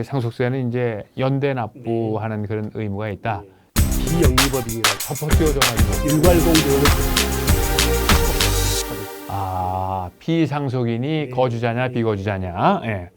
상속세는 이제 연대 납부하는 그런 의무가 있다. 비영리법인이라고 덮어 씌워져가지고. 일괄공제로 피상속인이 거주자냐 비거주자냐. 예.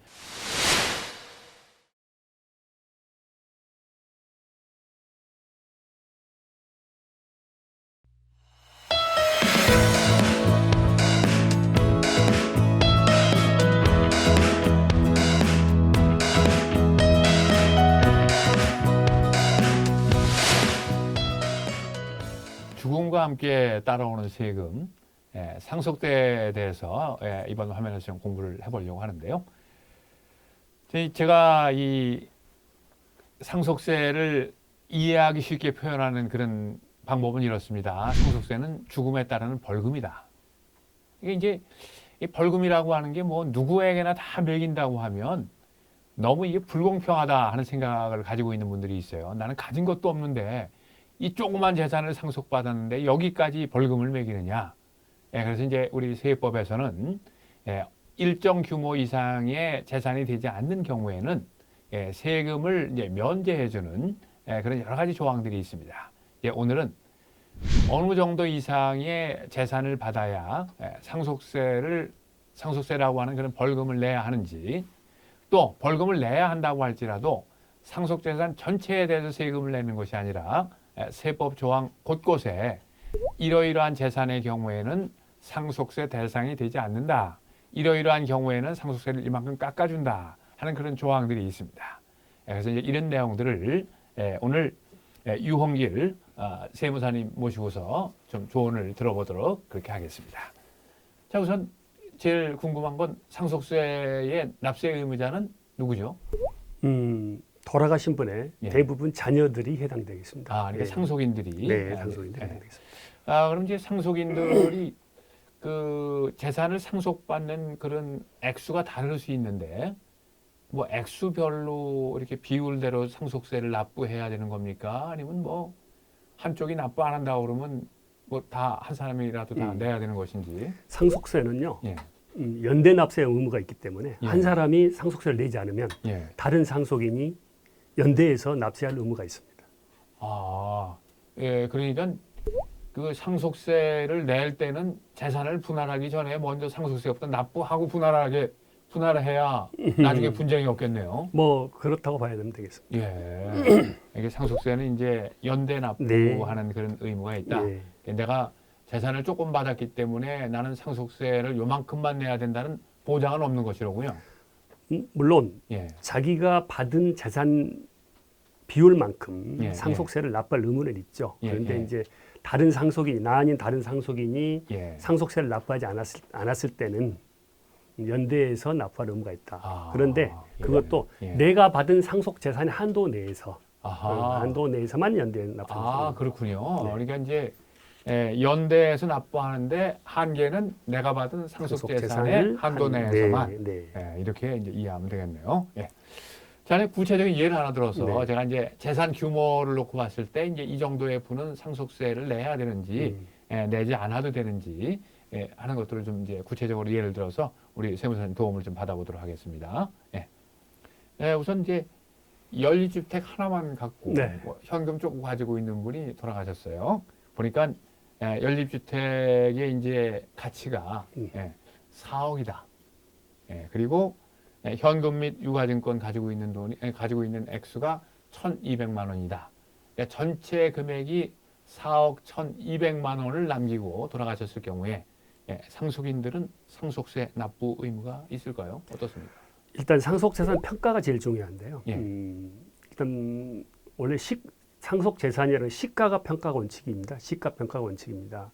죽음과 함께 따라오는 세금, 상속세에 대해서 이번 화면에서 좀 공부를 해보려고 하는데요. 제가 이 상속세를 이해하기 쉽게 표현하는 그런 방법은 이렇습니다. 상속세는 죽음에 따르는 벌금이다. 이게 이제 이 벌금이라고 하는 게 뭐 누구에게나 다 매긴다고 하면 너무 이게 불공평하다 하는 생각을 가지고 있는 분들이 있어요. 나는 가진 것도 없는데 이 조그만 재산을 상속받았는데 여기까지 벌금을 매기느냐. 그래서 이제 우리 세법에서는 일정 규모 이상의 재산이 되지 않는 경우에는 세금을 이제 면제해주는 그런 여러 가지 조항들이 있습니다. 오늘은 어느 정도 이상의 재산을 받아야 상속세라고 하는 그런 벌금을 내야 하는지, 또 벌금을 내야 한다고 할지라도 상속재산 전체에 대해서 세금을 내는 것이 아니라 세법 조항 곳곳에 이러이러한 재산의 경우에는 상속세 대상이 되지 않는다. 이러이러한 경우에는 상속세를 이만큼 깎아준다 하는 그런 조항들이 있습니다. 그래서 이제 이런 내용들을 오늘 유홍길 세무사님 모시고서 좀 조언을 들어보도록 그렇게 하겠습니다. 자, 우선 제일 궁금한 건 상속세의 납세 의무자는 누구죠? 돌아가신 분의 대부분 자녀들이 해당되겠습니다. 그러니까 상속인들이. 상속인들이 해당되겠습니다. 그럼 이제 상속인들이 그 재산을 상속받는 그런 액수가 다를 수 있는데, 뭐 액수별로 이렇게 비율대로 상속세를 납부해야 되는 겁니까? 아니면 뭐 한쪽이 납부 안 한다고 그러면 뭐 다 한 사람이라도 다 내야 되는 것인지. 상속세는요. 연대 납세 의무가 있기 때문에 한 사람이 상속세를 내지 않으면 다른 상속인이 연대에서 납세할 의무가 있습니다. 그러니까 그 상속세를 낼 때는 재산을 분할하기 전에 먼저 상속세부터 납부하고 분할해야 나중에 분쟁이 없겠네요. 뭐 그렇다고 봐야 되겠습니다. 이게 상속세는 이제 연대 납부하는 그런 의무가 있다. 내가 재산을 조금 받았기 때문에 나는 상속세를 요만큼만 내야 된다는 보장은 없는 것이로군요. 물론 자기가 받은 재산 비율만큼 상속세를 납부할 의무는 있죠. 그런데 이제 다른 상속인이, 나 아닌 다른 상속인이 상속세를 납부하지 않았을 때는 연대에서 납부할 의무가 있다. 그런데 그것도 내가 받은 상속 재산의 한도 내에서만 연대에 납부합니다. 그렇군요. 그러니까 이제 연대에서 납부하는데 한계는 내가 받은 상속 재산의 한도 내에서만 이렇게 이제 이해하면 되겠네요. 자, 구체적인 예를 하나 들어서 제가 이제 재산 규모를 놓고 봤을 때 이제 이 정도의 분은 상속세를 내야 되는지 내지 않아도 되는지 하는 것들을 좀 이제 구체적으로 예를 들어서 우리 세무사님 도움을 좀 받아보도록 하겠습니다. 우선 이제 연립주택 하나만 갖고 뭐 현금 조금 가지고 있는 분이 돌아가셨어요. 보니까 연립주택의 이제 가치가 4억이다. 그리고 현금 및 유가증권 가지고 있는 액수가 1,200만 원이다. 그러니까 전체 금액이 4억 1,200만 원을 남기고 돌아가셨을 경우에 상속인들은 상속세 납부 의무가 있을까요? 어떻습니까? 일단 상속재산 평가가 제일 중요한데요. 일단 원래 상속재산이라는 시가가 평가 원칙입니다. 시가 평가 원칙입니다.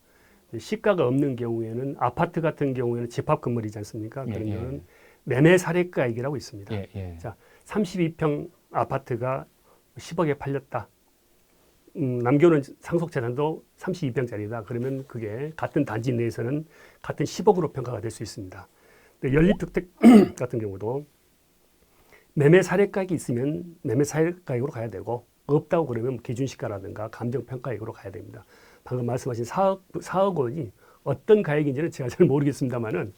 시가가 없는 경우에는 아파트 같은 경우에는 집합 건물이지 않습니까? 그런 경우는 매매 사례가액이라고 있습니다. 자, 32평 아파트가 10억에 팔렸다. 남겨놓은 상속재산도 32평짜리다. 그러면 그게 같은 단지 내에서는 같은 10억으로 평가가 될 수 있습니다. 연립주택 같은 경우도 매매 사례가액이 있으면 매매 사례가액으로 가야 되고, 없다고 그러면 기준시가라든가 감정평가액으로 가야 됩니다. 방금 말씀하신 4억 원이 어떤 가액인지는 제가 잘 모르겠습니다만은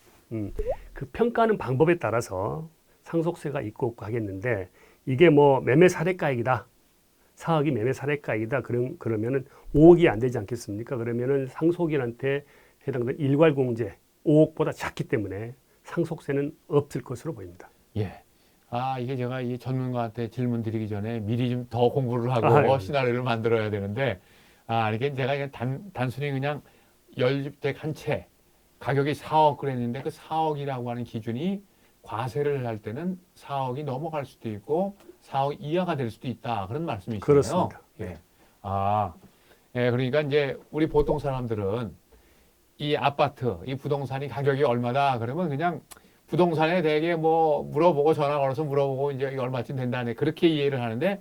그 평가하는 방법에 따라서 상속세가 있고 없고 하겠는데, 이게 뭐 매매 사례가액이다. 4억이 매매 사례가액이다. 그러면은 5억이 안 되지 않겠습니까? 그러면은 상속인한테 해당되는 일괄공제 5억보다 작기 때문에 상속세는 없을 것으로 보입니다. 예. 아, 이게 제가 이 전문가한테 질문 드리기 전에 미리 좀 더 공부를 하고 시나리오를 만들어야 되는데, 이게 제가 그냥 단순히 그냥 연립주택 한 채 가격이 4억 그랬는데 그 4억이라고 하는 기준이 과세를 할 때는 4억이 넘어갈 수도 있고 4억 이하가 될 수도 있다. 그런 말씀이시네요. 그렇습니다. 예. 그러니까 이제 우리 보통 사람들은 이 아파트, 이 부동산이 가격이 얼마다 그러면 그냥 부동산에 대게 뭐 물어보고 전화 걸어서 물어보고 이제 이게 얼마쯤 된다네 그렇게 이해를 하는데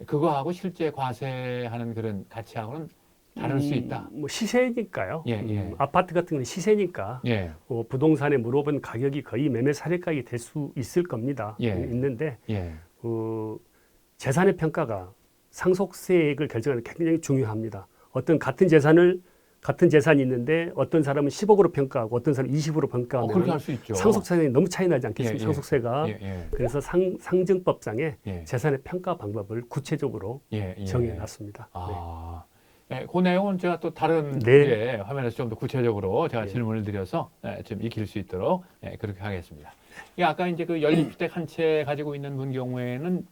그거하고 실제 과세하는 그런 가치하고는 다를 수 있다. 뭐 시세니까요. 예. 아파트 같은 건 시세니까 예. 부동산에 물어본 가격이 거의 매매 사례가격이 될 수 있을 겁니다. 예. 있는데 예. 재산의 평가가 상속세액을 결정하는 데 굉장히 중요합니다. 어떤 같은 재산이 있는데 어떤 사람은 10억으로 평가하고 어떤 사람은 20으로 평가하면 그렇게 할 수 있죠. 상속세액이 너무 차이 나지 않겠습니까? 예. 상속세가. 그래서 상증법상에 예. 재산의 평가 방법을 구체적으로 정해놨습니다. 그 내용은 제가 또 다른 화면에서 좀 더 구체적으로 제가 질문을 드려서 좀 익힐 수 있도록 그렇게 하겠습니다. 아까 이제 그 연립주택 한 채 가지고 있는 분 경우에는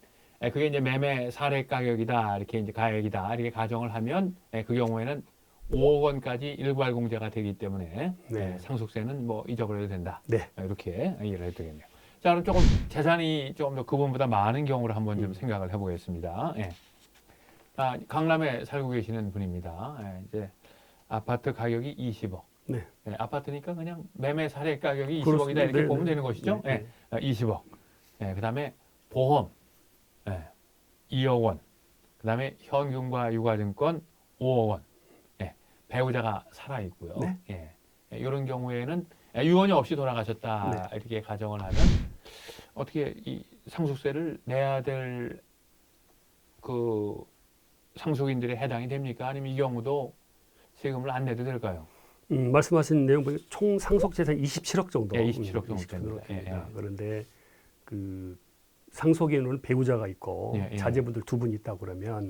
그게 이제 매매 사례 가격이다 이렇게 이제 가액이다 이렇게 가정을 하면 그 경우에는 5억 원까지 일괄공제가 되기 때문에 상속세는 뭐 잊어버려도 된다. 이렇게 이해를 해도 되겠네요. 자, 그럼 조금 재산이 조금 더 그분보다 많은 경우를 한번 좀 생각을 해보겠습니다. 강남에 살고 계시는 분입니다. 이제 아파트 가격이 20억. 아파트니까 그냥 매매 사례 가격이 20억이다 이렇게 보면 되는 것이죠. 20억. 그다음에 보험 2억 원. 그다음에 현금과 유가증권 5억 원. 배우자가 살아 있고요. 이런 경우에는 유언이 없이 돌아가셨다 이렇게 가정을 하면 어떻게 이 상속세를 내야 될 그 상속인들에 해당이 됩니까? 아니면 이 경우도 세금을 안 내도 될까요? 말씀하신 내용 보면 총 상속 재산 27억 정도. 27억 정도 됩니다. 그런데 그 상속인은 배우자가 있고 자제분들 두 분 있다 그러면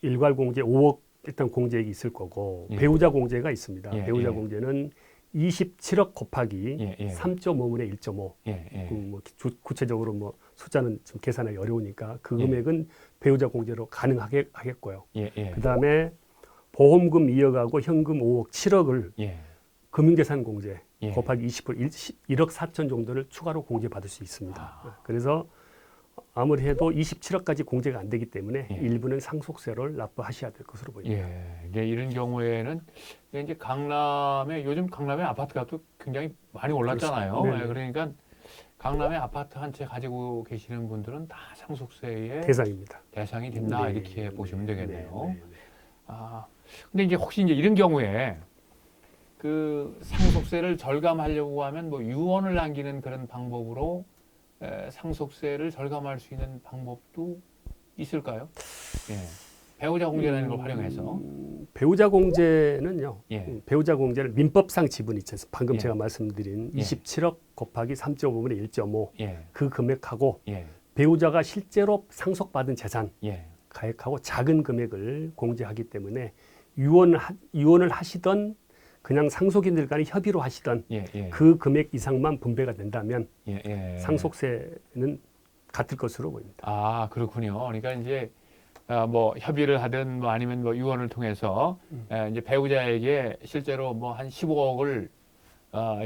일괄공제 5억 일단 공제액이 있을 거고 배우자 공제가 있습니다. 배우자 공제는 27억 곱하기 3.5분의 1.5. 뭐 구체적으로 뭐 숫자는 좀 계산하기 어려우니까 그 금액은 배우자 공제로 가능하겠고요. 그다음에 보험금 2억하고 현금 5억, 7억을 금융재산 공제 곱하기 20% 1억 4천 정도를 추가로 공제받을 수 있습니다. 그래서 아무리 해도 27억까지 공제가 안 되기 때문에 일부는 상속세를 납부하셔야 될 것으로 보입니다. 이제 이런 경우에는 이제 요즘 강남의 아파트 값도 굉장히 많이 올랐잖아요. 그러니까 강남의 아파트 한 채 가지고 계시는 분들은 다 상속세의 대상이 된다 이렇게 보시면 되겠네요. 근데 이제 혹시 이제 이런 경우에 그 상속세를 절감하려고 하면 뭐 유언을 남기는 그런 방법으로 상속세를 절감할 수 있는 방법도 있을까요? 배우자 공제라는 걸 활용해서. 배우자 공제는요. 배우자 공제는 민법상 지분이 있죠. 방금 제가 말씀드린 27억 곱하기 3.5분의 1.5 그 금액하고 배우자가 실제로 상속받은 재산 가액하고 작은 금액을 공제하기 때문에 유언을 하시던 그냥 상속인들 간에 협의로 하시던 그 금액 이상만 분배가 된다면 상속세는 같을 것으로 보입니다. 그렇군요. 그러니까 이제 뭐 협의를 하든 뭐 아니면 뭐 유언을 통해서 이제 배우자에게 실제로 뭐 한 15억을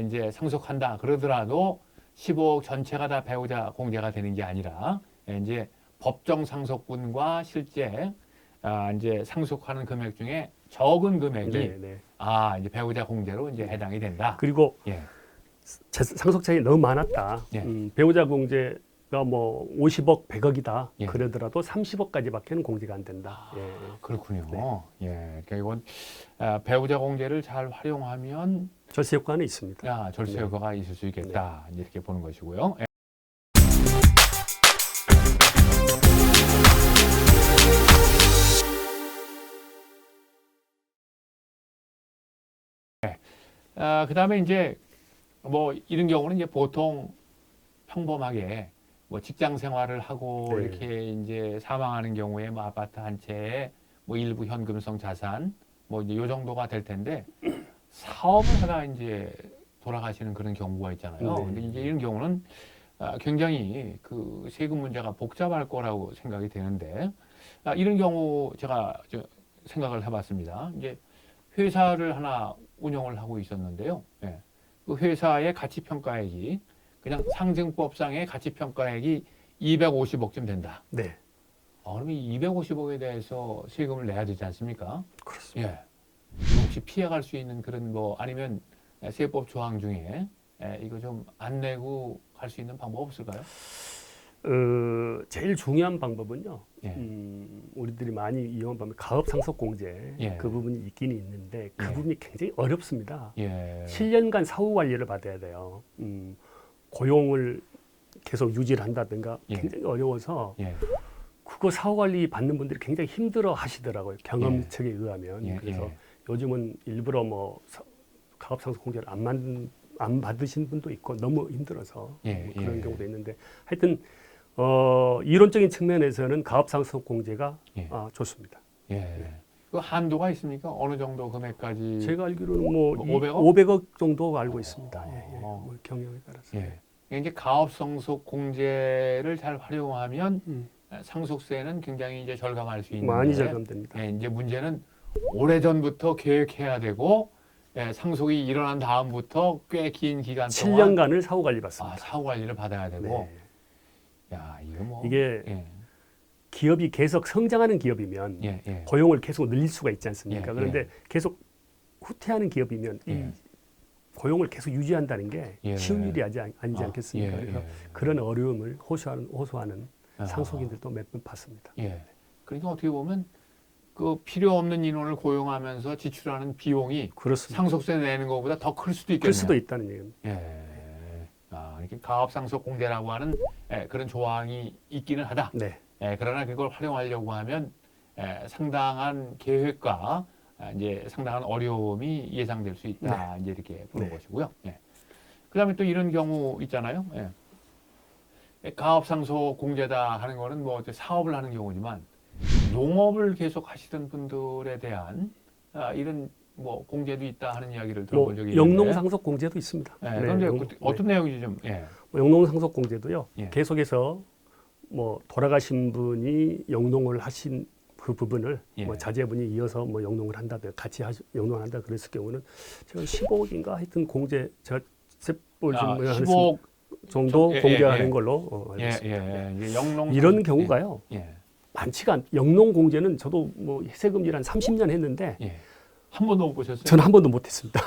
이제 상속한다 그러더라도 15억 전체가 다 배우자 공제가 되는 게 아니라 이제 법정 상속분과 실제 이제 상속하는 금액 중에 적은 금액이 이제 배우자 공제로 이제 해당이 된다. 그리고 상속차익이 너무 많았다. 배우자 공제가 뭐 50억, 100억이다. 그러더라도 30억까지밖에는 공제가 안 된다. 그렇군요. 그러니까 이건 배우자 공제를 잘 활용하면 절세 효과는 있습니다. 절세 효과가 있을 수 있겠다. 이렇게 보는 것이고요. 그 다음에 이제 뭐 이런 경우는 이제 보통 평범하게 뭐 직장 생활을 하고 네. 이렇게 이제 사망하는 경우에 뭐 아파트 한 채에 뭐 일부 현금성 자산 뭐 이제 요 정도가 될 텐데 사업을 하다 이제 돌아가시는 그런 경우가 있잖아요. 네. 근데 이제 이런 경우는 굉장히 그 세금 문제가 복잡할 거라고 생각이 되는데 이런 경우 제가 생각을 해봤습니다. 이제 회사를 하나 운영을 하고 있었는데요. 예. 그 회사의 가치평가액이 그냥 상증법상의 가치평가액이 250억쯤 된다. 네. 그러면 이 250억에 대해서 세금을 내야 되지 않습니까? 그렇습니다. 예. 혹시 피해갈 수 있는 그런 뭐 아니면 세법 조항 중에 이거 좀 안 내고 갈 수 있는 방법 없을까요? 제일 중요한 방법은요. 예. 우리들이 많이 이용한 방법, 가업상속공제 예. 그 부분이 있긴 있는데 그 예. 부분이 굉장히 어렵습니다. 예. 7년간 사후 관리를 받아야 돼요. 고용을 계속 유지를 한다든가 예. 굉장히 어려워서 예. 그거 사후 관리 받는 분들이 굉장히 힘들어 하시더라고요. 경험책에 의하면. 예. 그래서 예. 요즘은 일부러 뭐 가업상속공제를 안 받으신 분도 있고 너무 힘들어서 예. 뭐 그런 예. 경우도 있는데 하여튼 이론적인 측면에서는 가업상속공제가 예. 좋습니다. 예. 그 한도가 있습니까? 어느 정도 금액까지? 제가 알기로는 뭐 500억? 500억 정도 알고 있습니다. 예, 예. 뭐 경영에 따라서. 예. 이제 가업상속 공제를 잘 활용하면 상속세는 굉장히 이제 절감할 수 있는데 많이 절감됩니다. 예, 이제 문제는 오래전부터 계획해야 되고 상속이 일어난 다음부터 꽤 긴 기간 동안 7년간을 사후 관리 받습니다. 사후 관리를 받아야 되고 네. 야, 이거 뭐 이게 예. 기업이 계속 성장하는 기업이면 예, 예. 고용을 계속 늘릴 수가 있지 않습니까? 예, 그런데 예. 계속 후퇴하는 기업이면 이 예. 고용을 계속 유지한다는 게 예. 쉬운 일이 아니지 아, 않겠습니까? 예, 그래서 예. 그런 어려움을 호소하는 아. 상속인들도 몇 번 봤습니다. 예. 그러니까 어떻게 보면 그 필요 없는 인원을 고용하면서 지출하는 비용이 그렇습니다. 상속세 내는 것보다 더 클 수도 있겠네요. 클 수도 있다는 얘기입니다. 예. 이렇게 가업상속 공제라고 하는 그런 조항이 있기는 하다. 네. 그러나 그걸 활용하려고 하면 상당한 계획과 이제 상당한 어려움이 예상될 수 있다. 이제 이렇게 보는 네. 것이고요. 예. 그다음에 또 이런 경우 있잖아요. 가업상속 공제다 하는 거는 뭐 사업을 하는 경우지만 농업을 계속 하시던 분들에 대한 이런 뭐 공제도 있다 하는 이야기를 들어본 적이 있는데 영농상속공제도 있습니다. 그런데 어떤 내용인지 좀 영농상속공제도요. 예. 계속해서 뭐 돌아가신 분이 영농을 하신 그 부분을 예. 뭐 자제분이 이어서 뭐 영농을 한다든 같이 영농을 한다 그랬을 경우는 제가 15억인가 하여튼 공제 제가 세볼 15억 정도 예, 공개하는 예. 걸로 알고 있습니다. 이제 영농 이런 경우가요. 예. 많지가 않. 영농 공제는 저도 뭐 세금일 한 30년 했는데 예. 한 번도 못 보셨어요? 저는 한 번도 못했습니다.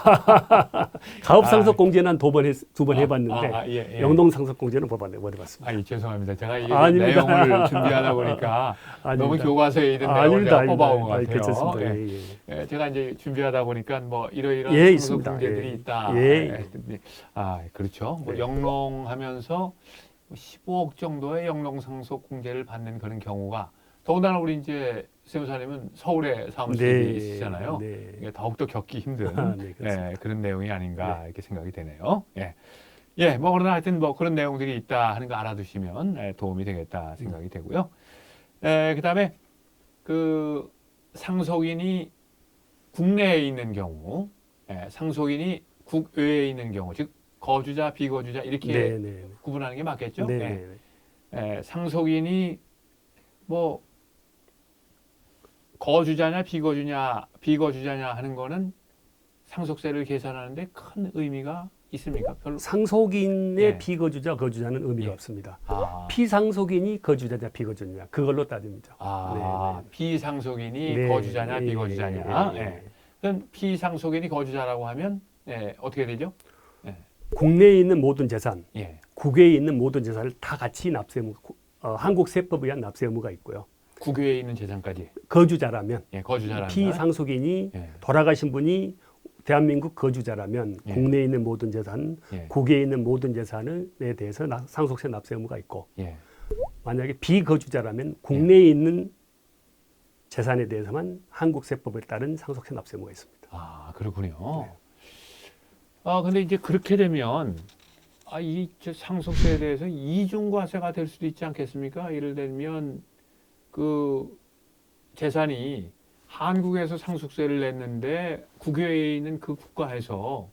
가업상속공제는 한 두 번 해봤는데 예. 영농상속공제는 못 해봤습니다. 죄송합니다. 제가 이게 아닙니다. 내용을 준비하다 보니까 너무 교과서에 있는 내용을 제가 뽑아온 것 같아요. 괜찮습니다. 예. 제가 이제 준비하다 보니까 뭐 이러이러한 예, 상속 있습니다. 공제들이 예. 있다. 예. 그렇죠. 뭐 네. 영농하면서 15억 정도의 영농상속 공제를 받는 그런 경우가 더군다나 우리 이제 세무사님은 서울에 사무실이 있으시잖아요. 네. 이게 더욱더 겪기 힘든 네, 그렇습니다. 그런 내용이 아닌가 이렇게 생각이 되네요. 뭐 그러나 하여튼 뭐 그런 내용들이 있다 하는 거 알아두시면 도움이 되겠다 생각이 되고요. 그다음에 그 상속인이 국내에 있는 경우, 상속인이 국외에 있는 경우, 즉 거주자, 비거주자 이렇게 구분하는 게 맞겠죠? 상속인이 뭐 거주자냐 비거주자냐 하는 거는 상속세를 계산하는데 큰 의미가 있습니까? 별로. 상속인의 비거주자, 거주자는 의미가 없습니다. 피상속인이 거주자냐 비거주자냐 그걸로 따집니다. 피상속인이 거주자냐 비거주자냐. 그럼 피상속인이 거주자라고 하면 어떻게 되죠? 국내에 있는 모든 재산, 국외에 있는 모든 재산을 다 같이 납세 의무, 한국 세법에 의한 납세 의무가 있고요. 국외에 있는 재산까지. 거주자라면, 거주자라면 피상속인이 돌아가신 분이 대한민국 거주자라면 국내에 있는 모든 재산, 국외에 있는 모든 재산에 대해서 상속세 납세 의무가 있고 만약에 비거주자라면 국내에 있는 재산에 대해서만 한국 세법에 따른 상속세 납세 의무가 있습니다. 그렇군요. 근데 이제 그렇게 되면 이 상속세에 대해서 이중과세가 될 수도 있지 않겠습니까? 예를 들면 그 재산이 한국에서 상속세를 냈는데 국외에 있는 그 국가에서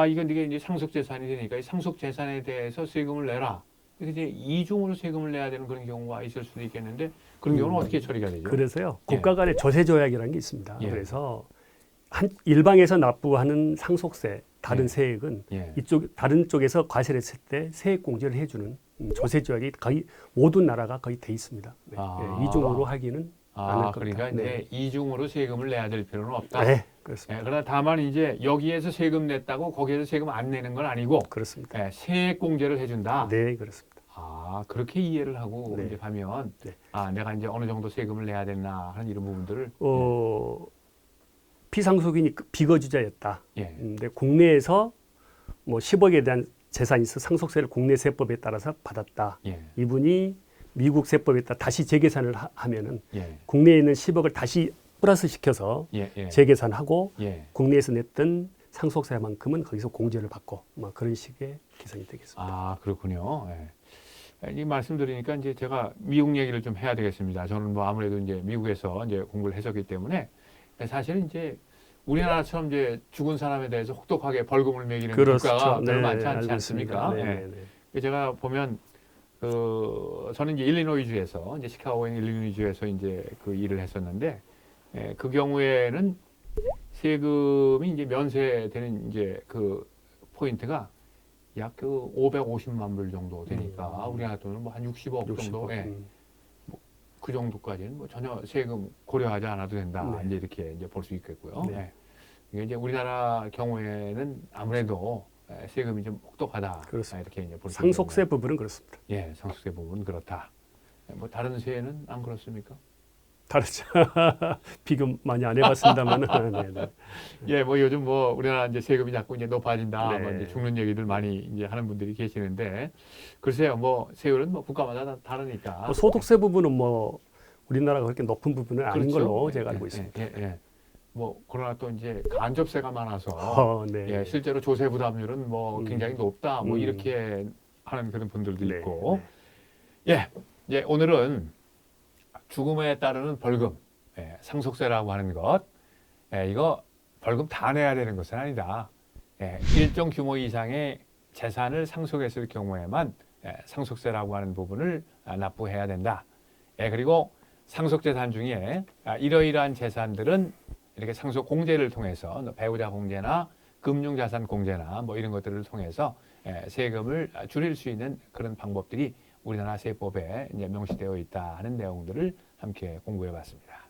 이건 이게 이제 상속재산이 되니까 이 상속재산에 대해서 세금을 내라. 그래서 이제 이중으로 세금을 내야 되는 그런 경우가 있을 수도 있겠는데 그런 경우는 어떻게 처리가 되죠? 그래서요. 국가 간의 조세 조약이라는 게 있습니다. 예. 그래서 한 일방에서 납부하는 상속세, 다른 예. 세액은 예. 이쪽 다른 쪽에서 과세를 했을 때 세액 공제를 해주는 조세 조약이 거의 모든 나라가 거의 돼 있습니다. 네. 네. 이중으로 하기는 않을 겁니다. 그러니까 이제 이중으로 세금을 내야 될 필요는 없다. 네, 그렇습니다. 그러나 다만 이제 여기에서 세금 냈다고 거기에서 세금 안 내는 건 아니고 그렇습니다. 세액 공제를 해준다. 네, 그렇습니다. 그렇게 이해를 하고 네. 이제 가면 네. 내가 이제 어느 정도 세금을 내야 되나 하는 이런 부분들을 피상속인이 비거주자였다. 예. 근데 국내에서 뭐 10억에 대한 재산이 있어 상속세를 국내 세법에 따라서 받았다. 예. 이분이 미국 세법에 따라 다시 재계산을 하면은 예. 국내에 있는 10억을 다시 플러스 시켜서 예. 예. 재계산하고 예. 국내에서 냈던 상속세만큼은 거기서 공제를 받고 뭐 그런 식의 계산이 되겠습니다. 그렇군요. 예. 이 말씀드리니까 이제 제가 미국 얘기를 좀 해야 되겠습니다. 저는 뭐 아무래도 이제 미국에서 이제 공부를 했었기 때문에 사실은 이제 우리나라처럼 이제 죽은 사람에 대해서 혹독하게 벌금을 매기는 국가가 별로 많지 않지 않습니까? 제가 보면 저는 이제 일리노이주에서 이제 시카고에 있는 일리노이주에서 이제 그 일을 했었는데 그 경우에는 세금이 이제 면세되는 이제 그 포인트가 약 그 550만 불 정도 되니까 우리나라 돈은 뭐 한 60억 정도. 그 정도까지는 뭐 전혀 세금 고려하지 않아도 된다. 네. 이제 이렇게 이제 볼 수 있겠고요. 네. 이게 이제 우리나라 경우에는 아무래도 세금이 좀 혹독하다. 그렇습니다. 이렇게 이제 볼 수 상속세 있겠네요. 부분은 그렇습니다. 예, 상속세 부분은 그렇다. 뭐 다른 세는 안 그렇습니까? 다르죠. 비교 많이 안 해봤습니다만은. 네. 예, 뭐 요즘 뭐 우리나라 이제 세금이 자꾸 이제 높아진다. 네. 뭐 이제 죽는 얘기들 많이 이제 하는 분들이 계시는데 글쎄요, 뭐 세율은 뭐 국가마다 다 다르니까. 뭐 소득세 부분은 뭐 우리나라가 그렇게 높은 부분은 아닌 그렇죠. 걸로 제가 알고 있습니다. 뭐 그러나 또 이제 간접세가 많아서 네. 실제로 조세 부담률은 뭐 굉장히 높다. 뭐 이렇게 하는 그런 분들도 네. 있고. 이제 오늘은 죽음에 따르는 벌금, 상속세라고 하는 것, 이거 벌금 다 내야 되는 것은 아니다. 일정 규모 이상의 재산을 상속했을 경우에만 상속세라고 하는 부분을 납부해야 된다. 그리고 상속재산 중에 이러이러한 재산들은 이렇게 상속 공제를 통해서 배우자 공제나 금융자산 공제나 뭐 이런 것들을 통해서 세금을 줄일 수 있는 그런 방법들이 우리나라 세법에 이제 명시되어 있다 하는 내용들을 함께 공부해 봤습니다.